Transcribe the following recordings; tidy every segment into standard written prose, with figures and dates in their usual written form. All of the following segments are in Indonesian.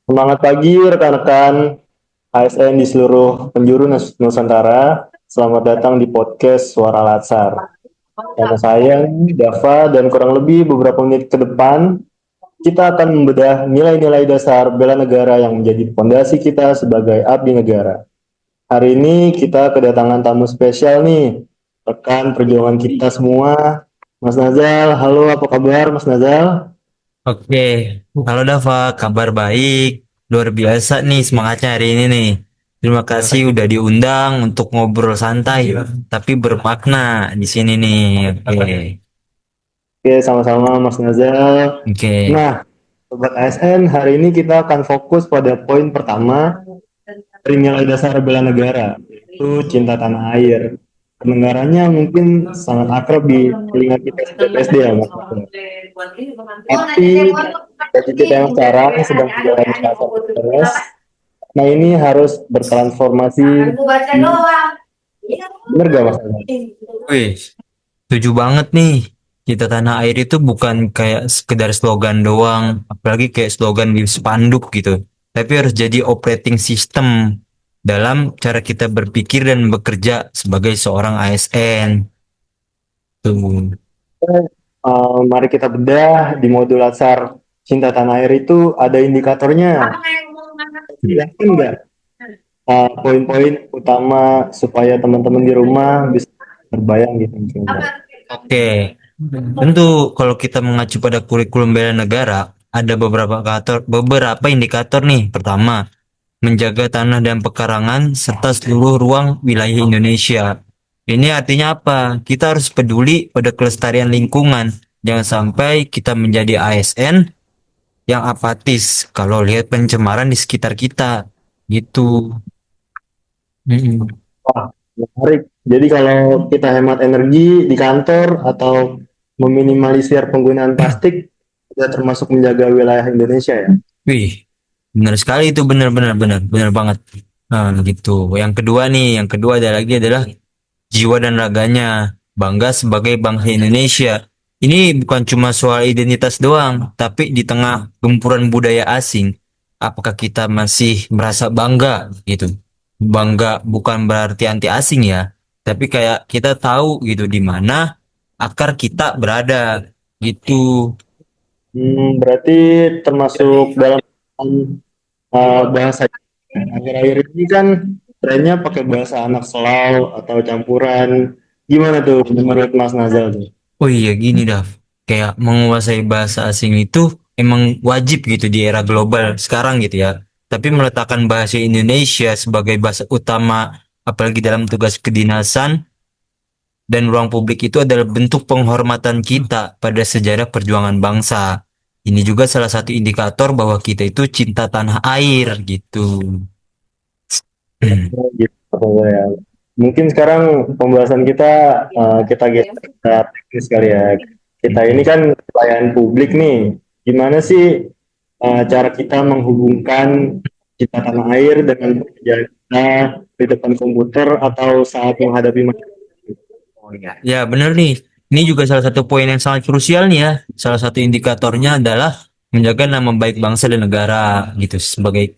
Semangat pagi rekan-rekan ASN di seluruh penjuru Nusantara. Selamat datang di podcast Suara Latsar. Sama saya Dava dan kurang lebih beberapa menit ke depan kita akan membedah nilai-nilai dasar bela negara yang menjadi fondasi kita sebagai abdi negara. Hari ini kita kedatangan tamu spesial nih, rekan perjuangan kita semua. Mas Nazal, halo apa kabar Mas Nazal? Oke, halo Dava, kabar baik. Luar biasa nih semangatnya hari ini nih. Terima kasih udah diundang untuk ngobrol santai, tapi bermakna di sini nih. Oke, Oke, sama-sama Mas Nazal. oke, Nah, Sobat ASN, hari ini kita akan fokus pada poin pertama dari nilai dasar bela negara, yaitu cinta tanah air. Kedengarannya mungkin sangat akrab di telinga kita sejak SD ya, Mas. Tapi bagi kita yang sekarang sedang menjalani masa stres, nah ini harus bertransformasi. Benar gak, Mas? wih, setuju banget nih. Kita tanah air itu bukan kayak sekedar slogan doang, apalagi kayak slogan di spanduk gitu. Tapi harus jadi operating system dalam cara kita berpikir dan bekerja sebagai seorang ASN. Tuh. Mari kita bedah di modul dasar cinta tanah air itu ada indikatornya. Yakin nggak poin-poin utama supaya teman-teman di rumah bisa terbayang gitu misalnya. Oke, tentu kalau kita mengacu pada kurikulum bela negara, ada beberapa indikator nih. Pertama, menjaga tanah dan pekarangan serta seluruh ruang wilayah Indonesia. Ini artinya apa? Kita harus peduli pada kelestarian lingkungan. Jangan sampai kita menjadi ASN yang apatis kalau lihat pencemaran di sekitar kita. Gitu. Mm-mm. Wah, menarik. Jadi kalau kita hemat energi di kantor atau meminimalisir penggunaan plastik, sudah termasuk menjaga wilayah Indonesia ya. Wih, benar sekali itu benar banget. Nah, gitu. Yang kedua ada lagi adalah jiwa dan raganya, bangga sebagai bangsa Indonesia. Ini bukan cuma soal identitas doang, tapi di tengah gempuran budaya asing, apakah kita masih merasa bangga gitu? Bangga bukan berarti anti asing ya, tapi kayak kita tahu gitu di mana akar kita berada gitu. Berarti termasuk dalam bahasa akhir-akhir ini kan trennya pakai bahasa anak selau atau campuran. Gimana tuh menurut Mas Nazal tuh? Oh iya gini Dav, kayak menguasai bahasa asing itu emang wajib gitu di era global sekarang gitu ya. Tapi meletakkan bahasa Indonesia sebagai bahasa utama, apalagi dalam tugas kedinasan dan ruang publik itu adalah bentuk penghormatan kita pada sejarah perjuangan bangsa. Ini juga salah satu indikator bahwa kita itu cinta tanah air gitu. Gitu ya. Mungkin sekarang pembahasan kita kita geser ke teknis kali ya. Kita ini kan pelayan publik nih. Gimana sih cara kita menghubungkan cita tanah air dengan pekerjaan kita di depan komputer atau saat menghadapi masyarakat? Ya, benar nih. Ini juga salah satu poin yang sangat krusial nih ya. Salah satu indikatornya adalah menjaga nama baik bangsa dan negara gitu. Sebagai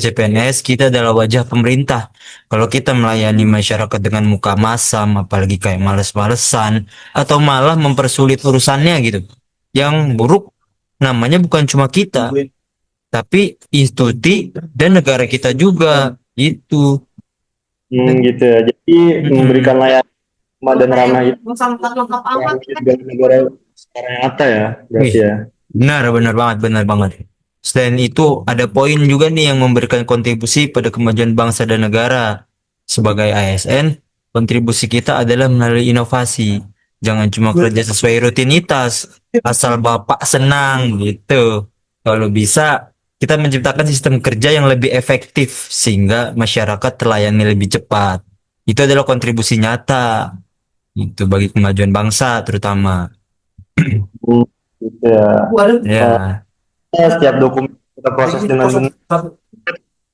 CPNS, kita adalah wajah pemerintah. Kalau kita melayani masyarakat dengan muka masam, apalagi kayak males-malesan atau malah mempersulit urusannya gitu. Yang buruk namanya bukan cuma kita, tapi institusi dan negara kita juga gitu. Gitu ya. Jadi memberikan Mm-mm. layanan ramah dan ramah itu yang juga negara secara nyata ya, berarti Wih, ya. benar banget. Selain itu, ada poin juga nih yang memberikan kontribusi pada kemajuan bangsa dan negara. Sebagai ASN, kontribusi kita adalah melalui inovasi. Jangan cuma kerja sesuai rutinitas, asal Bapak senang gitu. Kalau bisa, kita menciptakan sistem kerja yang lebih efektif sehingga masyarakat terlayani lebih cepat. Itu adalah kontribusi nyata itu bagi kemajuan bangsa terutama. Hmm, gitu ya. Eh, Ya. Setiap dokumen kita proses dengan benar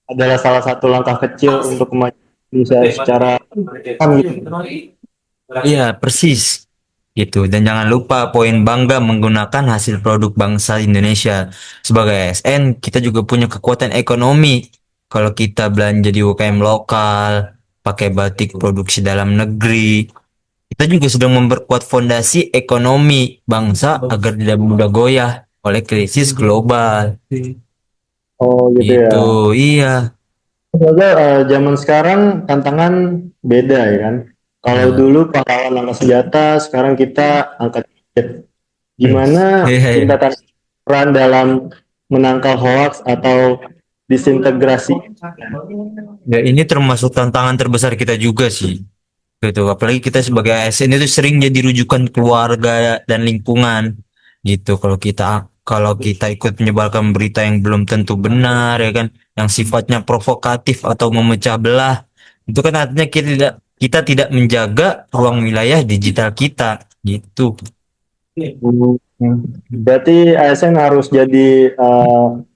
adalah salah satu langkah kecil untuk kemajuan Indonesia secara kan gitu. Iya, persis. gitu. Dan jangan lupa poin bangga menggunakan hasil produk bangsa Indonesia. Sebagai ASN, kita juga punya kekuatan ekonomi. Kalau kita belanja di UKM lokal, pakai batik produksi dalam negeri, kita juga sedang memperkuat fondasi ekonomi bangsa agar tidak mudah goyah oleh krisis global. Oh gitu ya. Gitu, iya. Semoga zaman sekarang tantangan beda ya kan. Kalau Iya. dulu pahlawan angkat senjata, sekarang kita angkat gadget. Hmm. Gimana Iya, iya. tingkatan peran dalam menangkal hoax atau disintegrasi? Ya, ini termasuk tantangan terbesar kita juga sih. Gitu. Apalagi kita sebagai ASN itu sering jadi rujukan keluarga dan lingkungan. Gitu. Kalau kita ikut menyebarkan berita yang belum tentu benar ya kan, yang sifatnya provokatif atau memecah belah, itu kan artinya kita tidak menjaga ruang wilayah digital kita. Gitu. Hmm. Berarti ASN harus jadi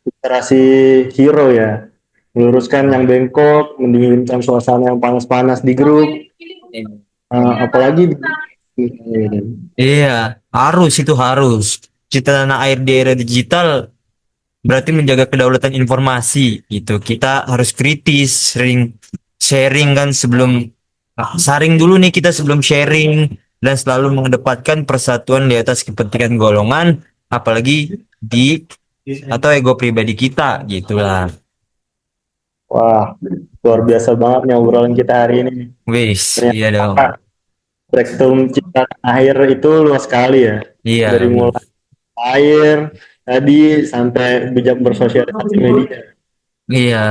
literasi hero ya, meluruskan yang bengkok, mendinginkan suasana yang panas-panas di grup, apalagi Iya, harus. Cita tanah air di era digital berarti menjaga kedaulatan informasi gitu. Kita harus kritis, sering sharing kan saring dulu nih kita sebelum sharing dan selalu mengedepankan persatuan di atas kepentingan golongan, apalagi di atau ego pribadi kita gitulah. wah, luar biasa banget nih obrolan kita hari ini. Wis, iya dong. Ternyata spektrum cipta air itu luas sekali ya. Dari Iya, mulai air tadi sampai bijak bersosialisasi media. iya,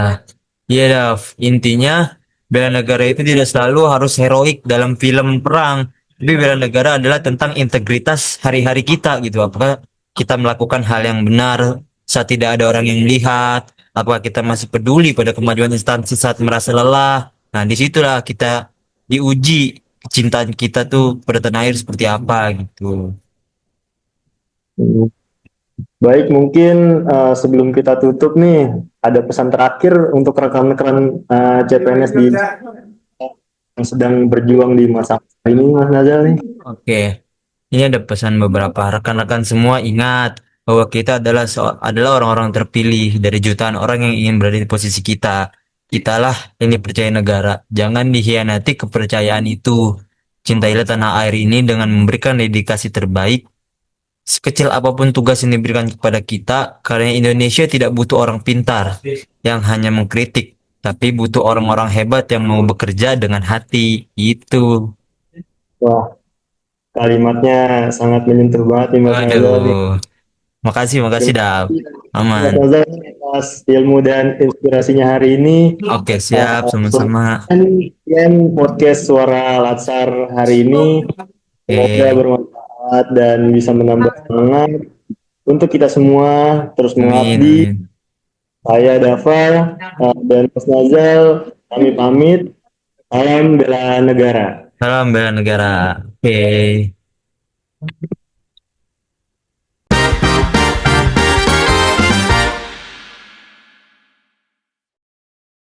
iya, Dav. Intinya bela negara itu tidak selalu harus heroik dalam film perang. Tapi bela negara adalah tentang integritas hari-hari kita gitu. Apakah kita melakukan hal yang benar saat tidak ada orang yang melihat? Apakah kita masih peduli pada kemajuan instansi saat merasa lelah? Nah, disitulah kita diuji kecintaan kita tuh pada tanah air seperti apa gitu. Hmm. Baik, mungkin sebelum kita tutup nih, ada pesan terakhir untuk rekan-rekan CPNS yang sedang berjuang di masa ini, Mas Nazal nih. Oke. Ini ada pesan beberapa rekan-rekan semua ingat bahwa kita adalah orang-orang terpilih dari jutaan orang yang ingin berada di posisi kita. Kitalah yang dipercaya negara. Jangan dikhianati kepercayaan itu. Cintailah tanah air ini dengan memberikan dedikasi terbaik. Sekecil apapun tugas yang diberikan kepada kita, karena Indonesia tidak butuh orang pintar yang hanya mengkritik, tapi butuh orang-orang hebat yang mau bekerja dengan hati. Itu. Wah, kalimatnya sangat menyentuh banget nih Mas Nazal nih. Waduh. Makasih, makasih Terima Dap. kasih Aman. Mas Nazal atas ilmu dan inspirasinya hari ini. Oke, siap, sama-sama. Sekian podcast Suara Latsar hari ini. Semoga Oke, bermanfaat dan bisa menambah semangat untuk kita semua terus amin, mengabdi. amin. Saya Dava dan Mas Nazal, kami pamit. Salam bela negara. Salam bela negara. Oke.